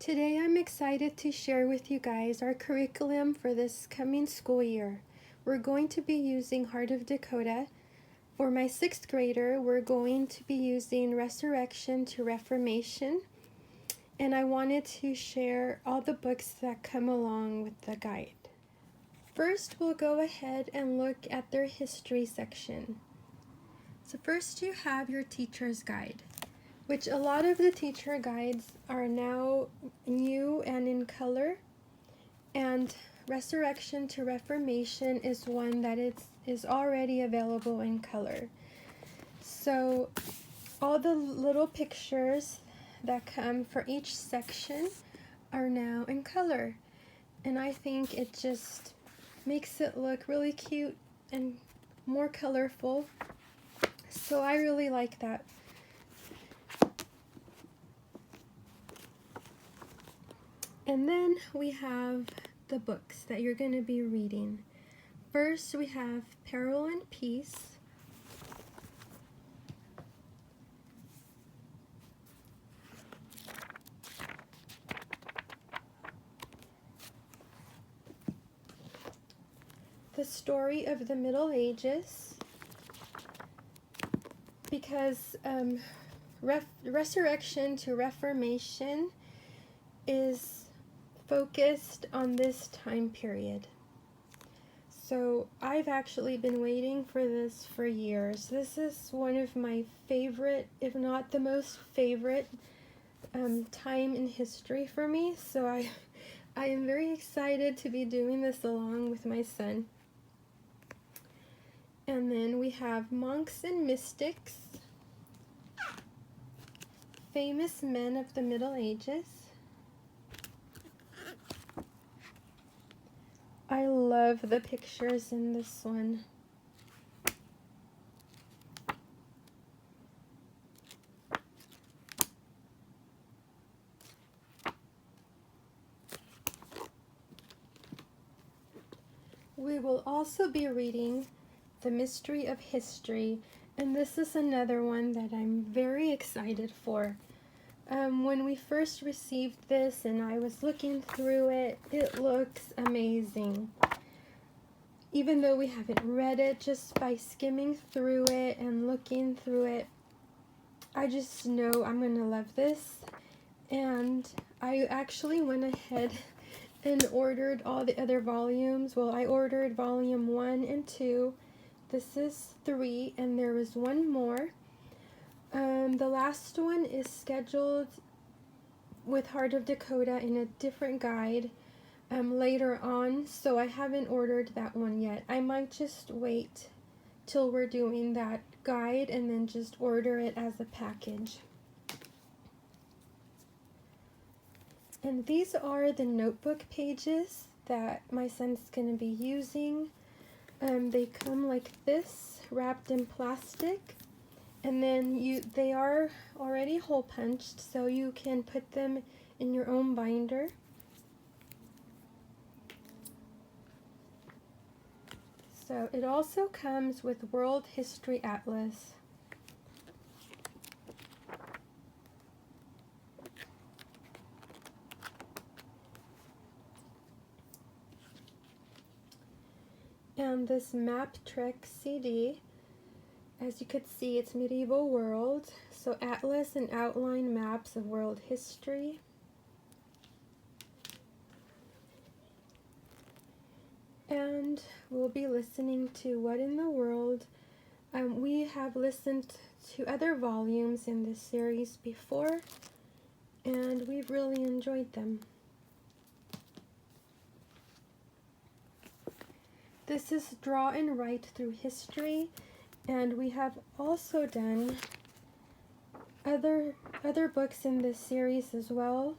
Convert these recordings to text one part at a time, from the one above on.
Today I'm excited to share with you guys our curriculum for this coming school year. We're going to be using Heart of Dakota. For my 6th grader, we're going to be using Resurrection to Reformation. And I wanted to share all the books that come along with the guide. First, we'll go ahead and look at their history section. So first you have your teacher's guide, which a lot of the teacher guides are now new and in color, and Resurrection to Reformation is one that is already available in color. So all the little pictures that come for each section are now in color, and I think it just makes it look really cute and more colorful, so I really like that. And then we have the books that you're going to be reading. First, we have Peril and Peace. The Story of the Middle Ages, because Resurrection to Reformation is focused on this time period. So I've actually been waiting for this for years. This is one of my favorite, if not the most favorite, time in history for me. So I am very excited to be doing this along with my son. And then we have Monks and Mystics, Famous Men of the Middle Ages. I love the pictures in this one. We will also be reading The Mystery of History, and this is another one that I'm very excited for. When we first received this and I was looking through it, it looks amazing. Even though we haven't read it, just by skimming through it and looking through it, I just know I'm going to love this. And I actually went ahead and ordered all the other volumes. Well, I ordered volume 1 and 2. This is 3, and there was one more. The last one is scheduled with Heart of Dakota in a different guide later on, so I haven't ordered that one yet. I might just wait till we're doing that guide and then just order it as a package. And these are the notebook pages that my son's going to be using. They come like this, wrapped in plastic. And then they are already hole punched, so you can put them in your own binder. So it also comes with World History Atlas. And this Map Trek CD. As you could see, it's medieval world, so atlas and outline maps of world history. And we'll be listening to What in the World. We have listened to other volumes in this series before, and we've really enjoyed them. This is Draw and Write Through History. And we have also done other books in this series as well,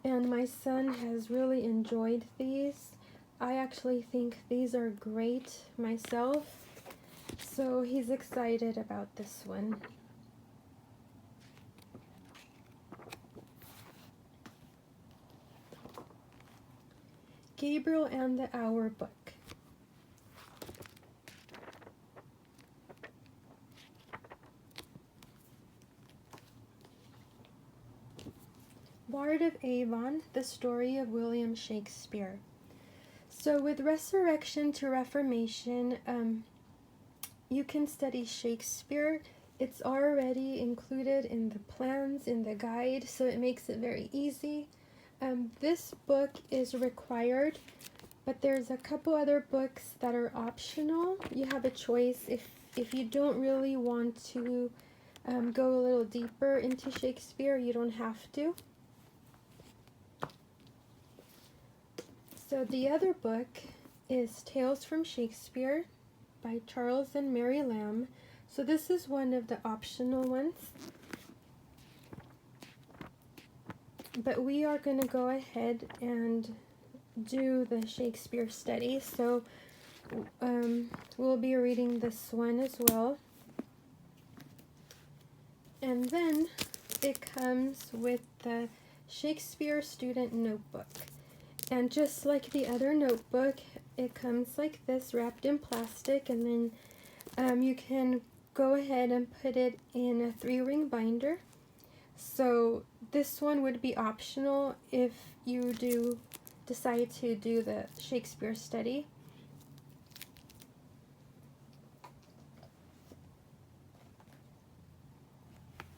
and my son has really enjoyed these. I actually think these are great myself, so he's excited about this one. Gabriel and the Hour book. Bard of Avon, the story of William Shakespeare. So with Resurrection to Reformation, you can study Shakespeare. It's already included in the plans, in the guide, so it makes it very easy. This book is required, but there's a couple other books that are optional. You have a choice if you don't really want to go a little deeper into Shakespeare, you don't have to. So the other book is Tales from Shakespeare by Charles and Mary Lamb. So this is one of the optional ones. But we are going to go ahead and do the Shakespeare study. So we'll be reading this one as well. And then it comes with the Shakespeare Student Notebook. And just like the other notebook, it comes like this, wrapped in plastic, and then you can go ahead and put it in a 3-ring binder. So this one would be optional if you do decide to do the Shakespeare study.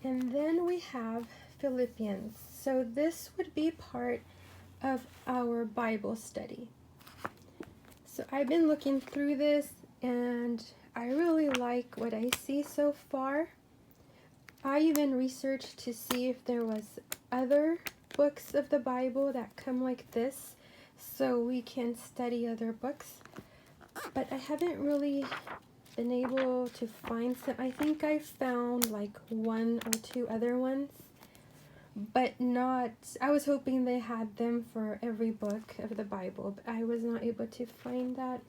And then we have Philippians. So this would be part of our Bible study. So I've been looking through this and I really like what I see so far. I even researched to see if there was other books of the Bible that come like this so we can study other books. But I haven't really been able to find some. I think I found like 1 or 2 other ones, but not, I was hoping they had them for every book of the Bible, but I was not able to find that.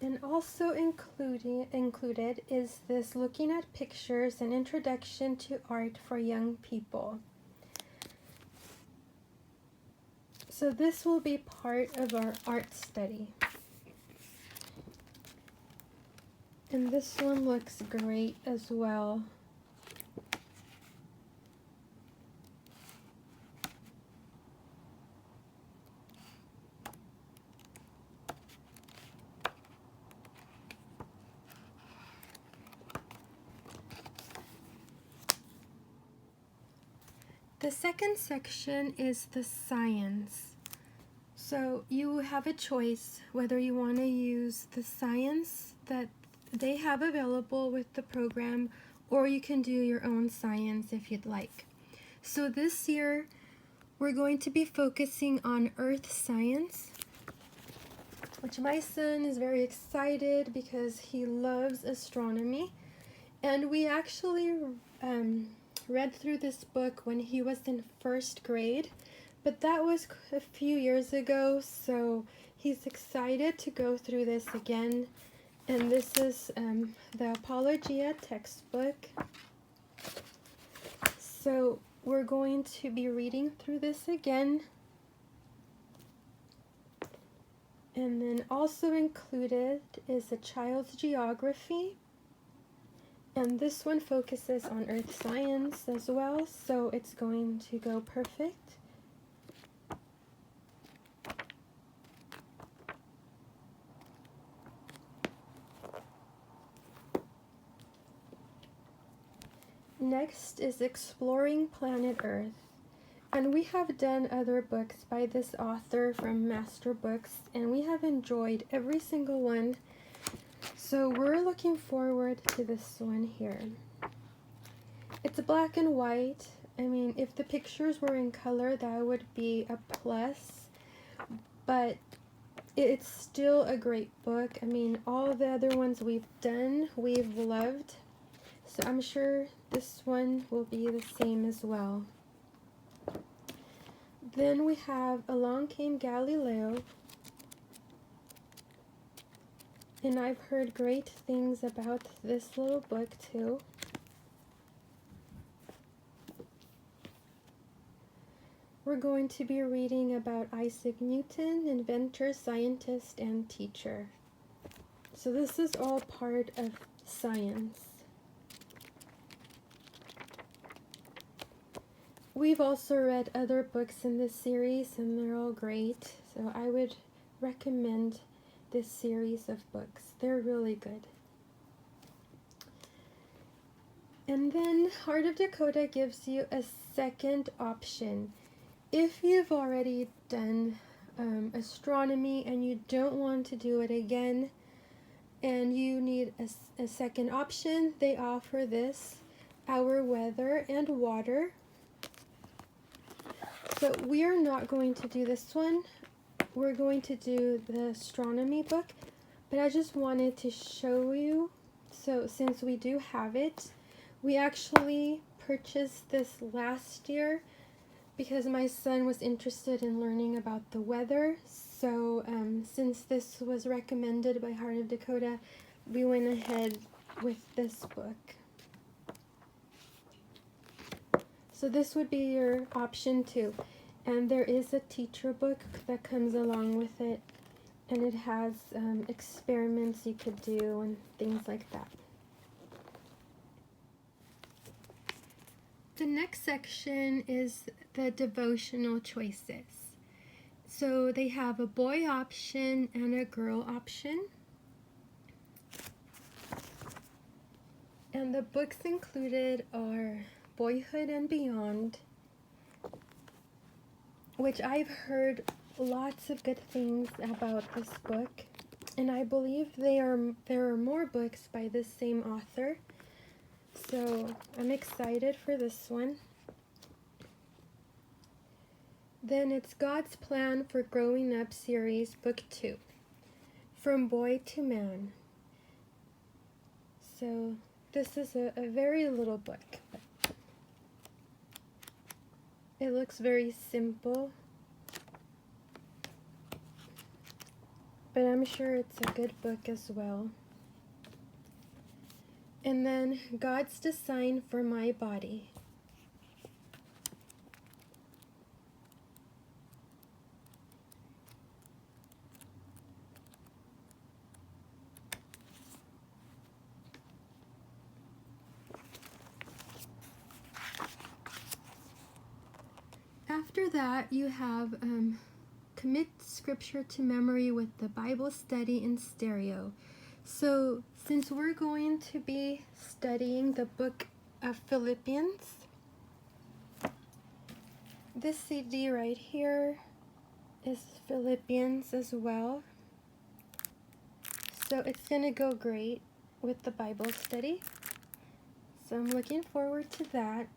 And also included is this Looking at Pictures, an Introduction to Art for Young People. So this will be part of our art study. And this one looks great as well. The second section is the science. So you have a choice whether you want to use the science that they have available with the program, or you can do your own science if you'd like. So this year we're going to be focusing on earth science, which my son is very excited because he loves astronomy. And we actually read through this book when he was in 1st grade, but that was a few years ago, so he's excited to go through this again. And this is the Apologia textbook. So we're going to be reading through this again. And then also included is a child's geography. And this one focuses on earth science as well, so it's going to go perfect. Next is Exploring Planet Earth. And we have done other books by this author from Master Books, and we have enjoyed every single one. So we're looking forward to this one here. It's black and white. I mean, if the pictures were in color, that would be a plus. But it's still a great book. I mean, all the other ones we've done, we've loved. So I'm sure this one will be the same as well. Then we have Along Came Galileo. And I've heard great things about this little book too. We're going to be reading about Isaac Newton, inventor, scientist, and teacher. So this is all part of science. we've also read other books in this series, and they're all great. So I would recommend this series of books. They're really good. And then Heart of Dakota gives you a second option. If you've already done astronomy and you don't want to do it again, and you need a second option, they offer this, Our Weather and Water. So we are not going to do this one. We're going to do the astronomy book, but I just wanted to show you. So since we do have it, we actually purchased this last year because my son was interested in learning about the weather. So since this was recommended by Heart of Dakota, we went ahead with this book. So this would be your option 2. And there is a teacher book that comes along with it, and it has experiments you could do and things like that. The next section is the Devotional Choices. So they have a boy option and a girl option. And the books included are Boyhood and Beyond, which I've heard lots of good things about this book. And I believe there are more books by this same author. So I'm excited for this one. Then it's God's Plan for Growing Up series, book 2, From Boy to Man. So this is a very little book. It looks very simple, but I'm sure it's a good book as well. And then God's Design for My Body. After that, you have Commit Scripture to Memory with the Bible Study in Stereo. So since we're going to be studying the book of Philippians, this CD right here is Philippians as well. So it's going to go great with the Bible study. So I'm looking forward to that.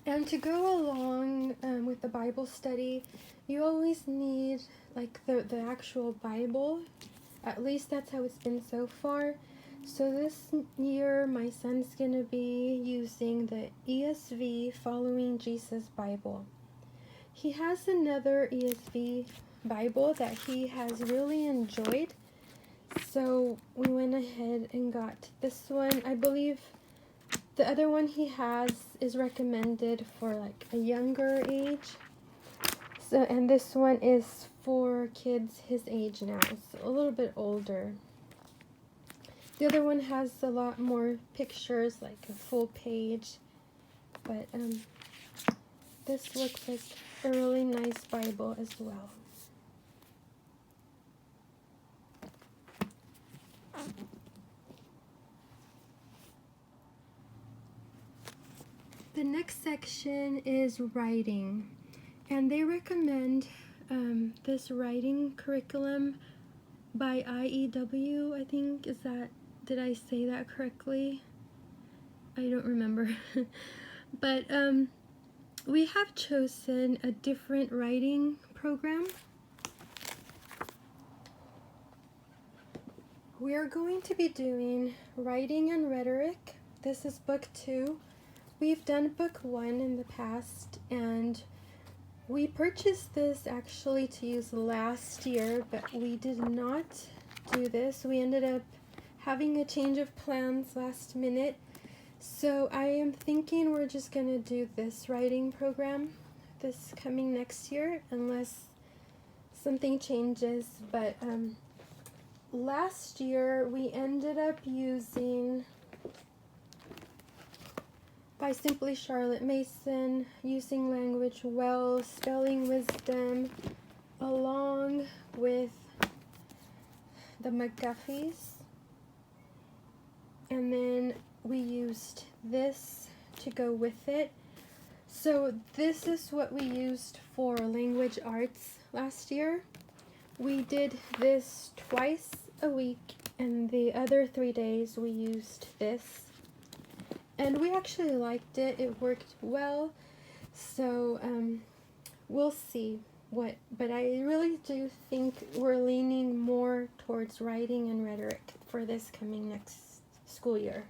And to go along with the Bible study, you always need like the actual Bible. At least that's how it's been so far. So this year, my son's going to be using the ESV Following Jesus Bible. He has another ESV Bible that he has really enjoyed. So we went ahead and got this one. I believe the other one he has is recommended for like a younger age. So, and this one is for kids his age now, so a little bit older. The other one has a lot more pictures, like a full page. But this looks like a really nice Bible as well. The next section is writing, and they recommend this writing curriculum by IEW, I think. Did I say that correctly? I don't remember. But we have chosen a different writing program. We are going to be doing Writing and Rhetoric. This is book 2. We've done book 1 in the past, and we purchased this actually to use last year, but we did not do this. We ended up having a change of plans last minute. So I am thinking we're just going to do this writing program this coming next year, unless something changes. But last year we ended up using by Simply Charlotte Mason, Using Language Well, Spelling Wisdom, along with the McGuffies. And then we used this to go with it. So this is what we used for language arts last year. We did this twice a week, and the other 3 days we used this. And we actually liked it. It worked well. So we'll see but I really do think we're leaning more towards writing and rhetoric for this coming next school year.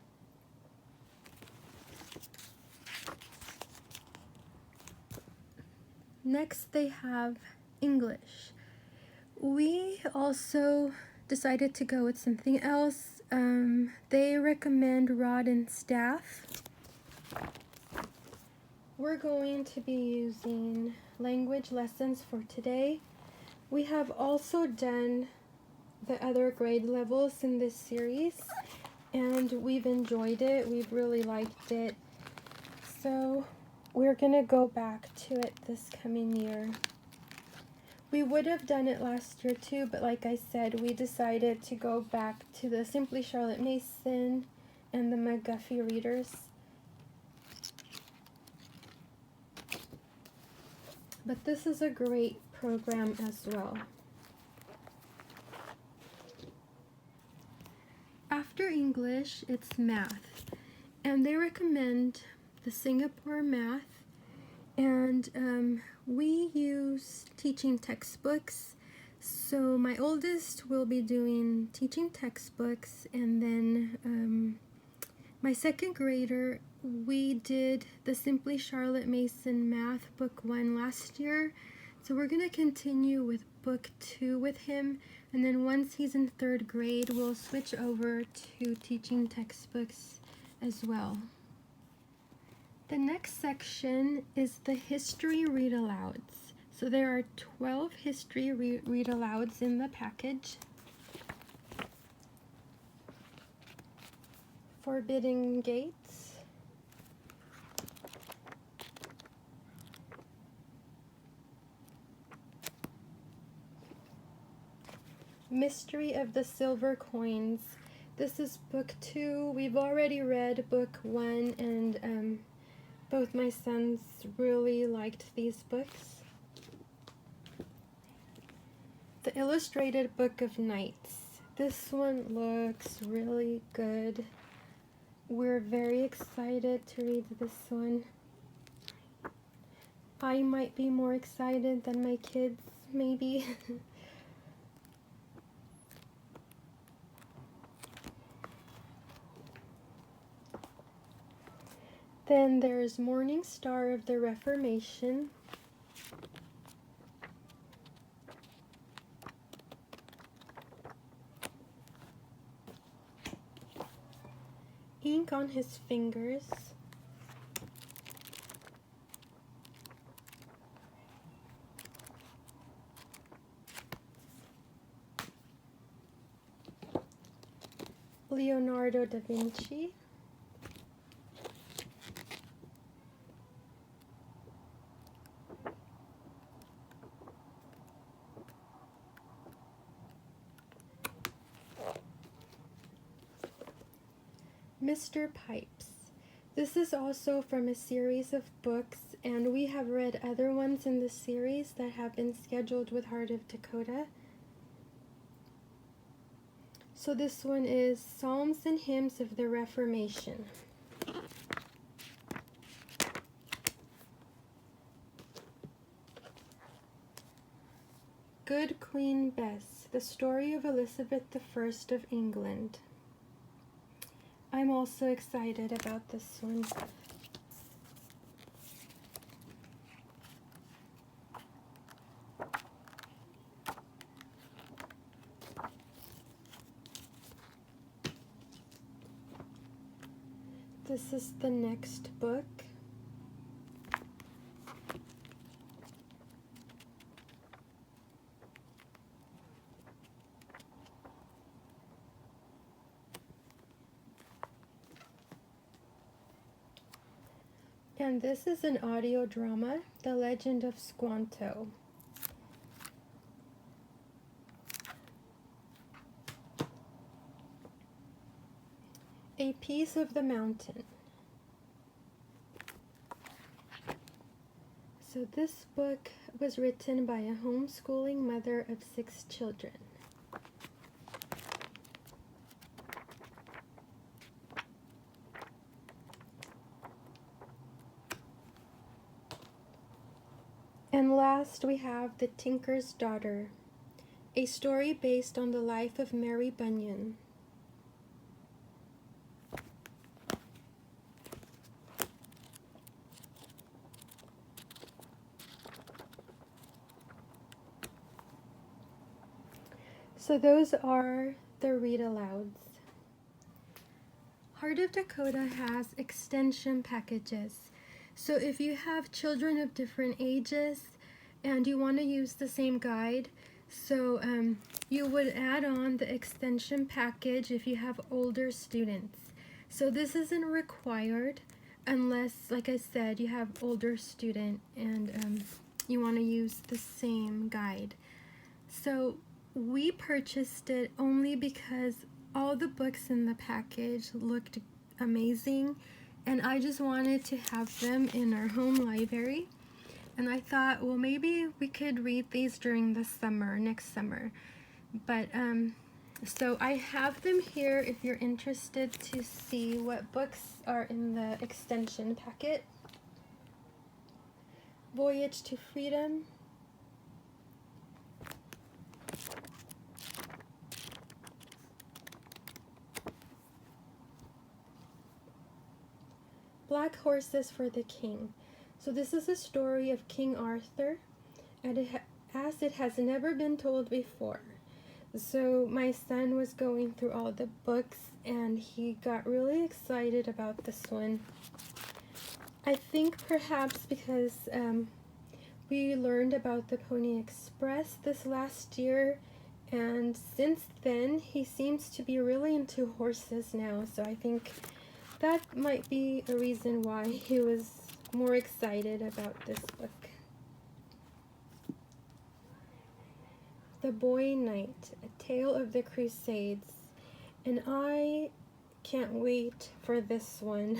Next, they have English. We also decided to go with something else. They recommend Rod and Staff. We're going to be using language lessons for today. We have also done the other grade levels in this series, and we've enjoyed it. We've really liked it. So we're gonna go back to it this coming year. We would have done it last year too, but like I said, we decided to go back to the Simply Charlotte Mason and the McGuffey readers. But this is a great program as well. After English, it's math, and they recommend the Singapore math, and we use teaching textbooks. So my oldest will be doing teaching textbooks, and then my second grader, we did the Simply Charlotte Mason Math Book 1 last year. So we're going to continue with Book 2 with him. And then once he's in 3rd grade, we'll switch over to teaching textbooks as well. The next section is the history read-alouds. So there are 12 history read-alouds in the package. Forbidden Gates, Mystery of the Silver Coins. This is book 2. We've already read book 1, and both my sons really liked these books. The Illustrated Book of Nights. This one looks really good. We're very excited to read this one. I might be more excited than my kids, maybe. Then there's Morning Star of the Reformation. Ink on His Fingers. Leonardo da Vinci. Mr. Pipes. This is also from a series of books, and we have read other ones in the series that have been scheduled with Heart of Dakota. So this one is Psalms and Hymns of the Reformation. Good Queen Bess, the story of Elizabeth I of England. I'm also excited about this one. This is the next book. And this is an audio drama, The Legend of Squanto. A Piece of the Mountain. So this book was written by a homeschooling mother of 6 children. And last we have The Tinker's Daughter, a story based on the life of Mary Bunyan. So those are the read-alouds. Heart of Dakota has extension packages. So if you have children of different ages and you want to use the same guide, so you would add on the extension package if you have older students. So this isn't required unless, like I said, you have older student and you want to use the same guide. So we purchased it only because all the books in the package looked amazing, and I just wanted to have them in our home library. And I thought, well, maybe we could read these during the summer, next summer. But so I have them here if you're interested to see what books are in the extension packet. Voyage to Freedom, Black Horses for the King. So this is a story of King Arthur, and as it has never been told before. So my son was going through all the books and he got really excited about this one. I think perhaps because we learned about the Pony Express this last year, and since then he seems to be really into horses now, so I think that might be a reason why he was more excited about this book. The Boy Knight, A Tale of the Crusades. And I can't wait for this one.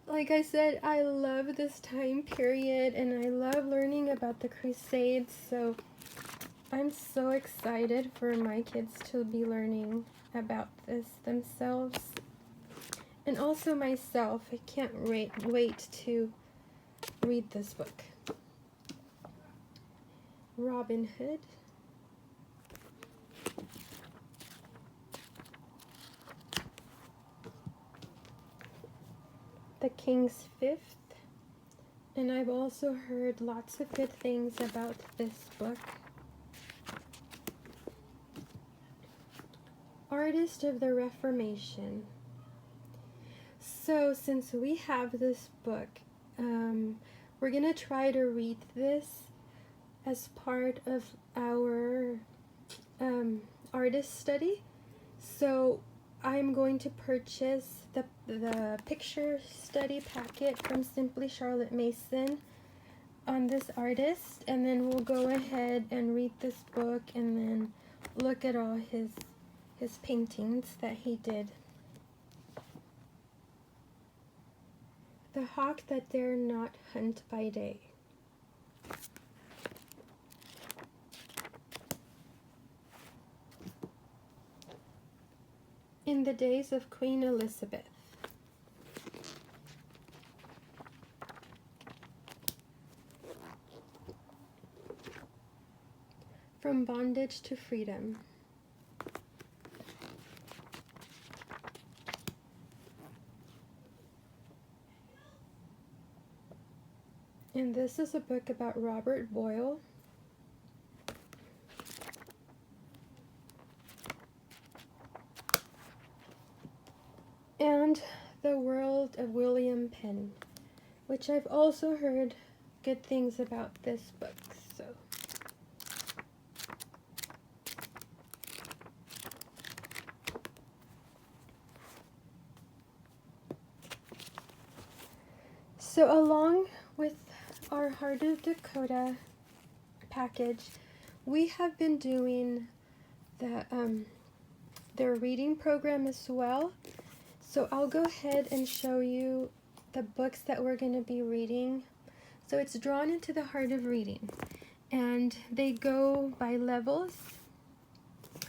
Like I said, I love this time period and I love learning about the Crusades, so I'm so excited for my kids to be learning about this themselves. And also myself, I can't wait to read this book. Robin Hood. The King's Fifth. And I've also heard lots of good things about this book. Artist of the Reformation. So since we have this book, we're going to try to read this as part of our artist study. So I'm going to purchase the picture study packet from Simply Charlotte Mason on this artist, and then we'll go ahead and read this book and then look at all his paintings that he did. The Hawk That Dare Not Hunt by Day. In the Days of Queen Elizabeth. From Bondage to Freedom. And this is a book about Robert Boyle. And The World of William Penn, which I've also heard good things about this book. So along with our Heart of Dakota package, we have been doing their reading program as well. So I'll go ahead and show you the books that we're going to be reading. So it's Drawn into the Heart of Reading, and they go by levels.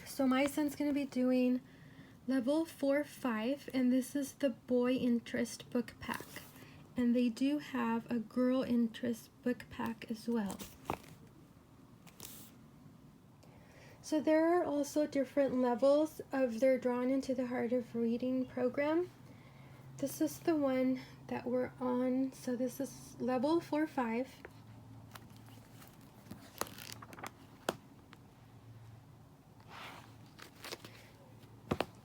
So my son's going to be doing level 4-5, and this is the boy interest book pack. And they do have a girl interest book pack as well. So there are also different levels of their Drawn into the Heart of Reading program. This is the one that we're on. So this is level 4-5.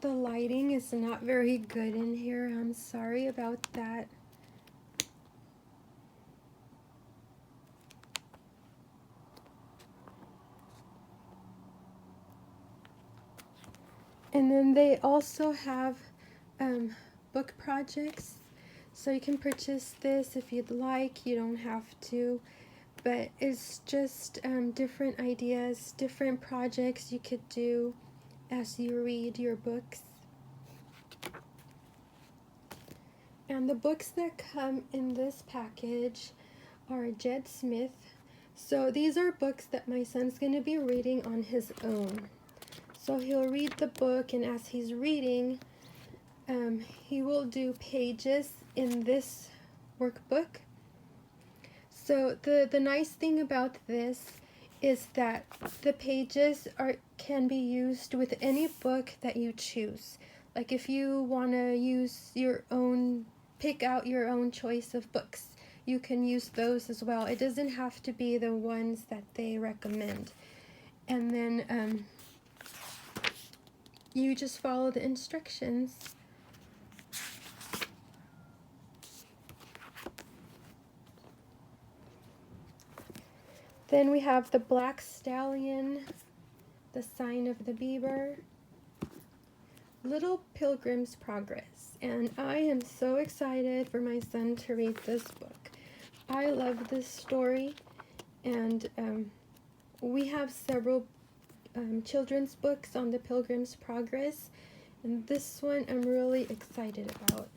The lighting is not very good in here. I'm sorry about that. And then they also have book projects. So you can purchase this if you'd like. You don't have to. But it's just different ideas, different projects you could do as you read your books. And the books that come in this package are Jed Smith. So these are books that my son's going to be reading on his own. So he'll read the book, and as he's reading, he will do pages in this workbook. So the nice thing about this is that the pages can be used with any book that you choose. Like if you want to use your own, pick out your own choice of books, you can use those as well. It doesn't have to be the ones that they recommend. And then you just follow the instructions. Then we have the Black Stallion, the Sign of the Beaver, Little Pilgrim's Progress. And I am so excited for my son to read this book. I love this story, and we have several children's books on the Pilgrim's Progress, and this one I'm really excited about.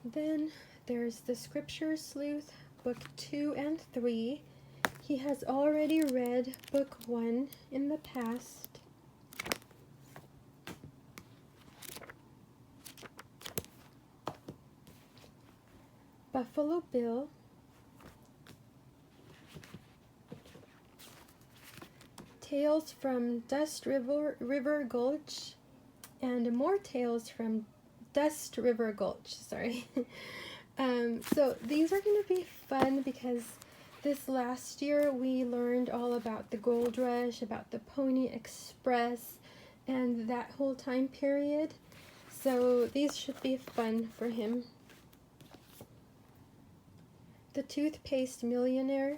Then there's the Scripture Sleuth, book 2 and 3. He has already read book 1 in the past. Buffalo Bill, Tales from Dust River Gulch, and more Tales from Dust River Gulch, sorry. So these are going to be fun because this last year we learned all about the Gold Rush, about the Pony Express, and that whole time period. So these should be fun for him. The Toothpaste Millionaire,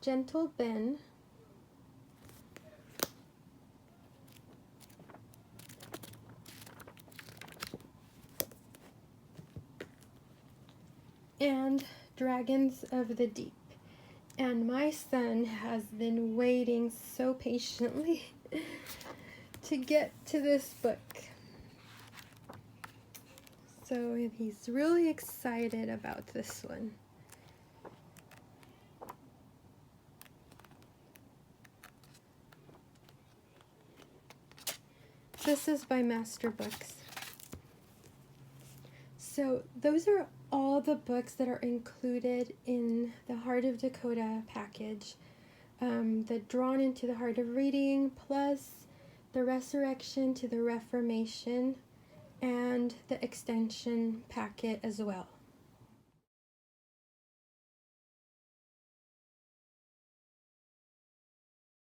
Gentle Ben, and Dragons of the Deep. And my son has been waiting so patiently to get to this book. So he's really excited about this one. This is by Master Books. So those are all the books that are included in the Heart of Dakota package. The Drawn into the Heart of Reading, plus the Resurrection to the Reformation, and the extension packet as well.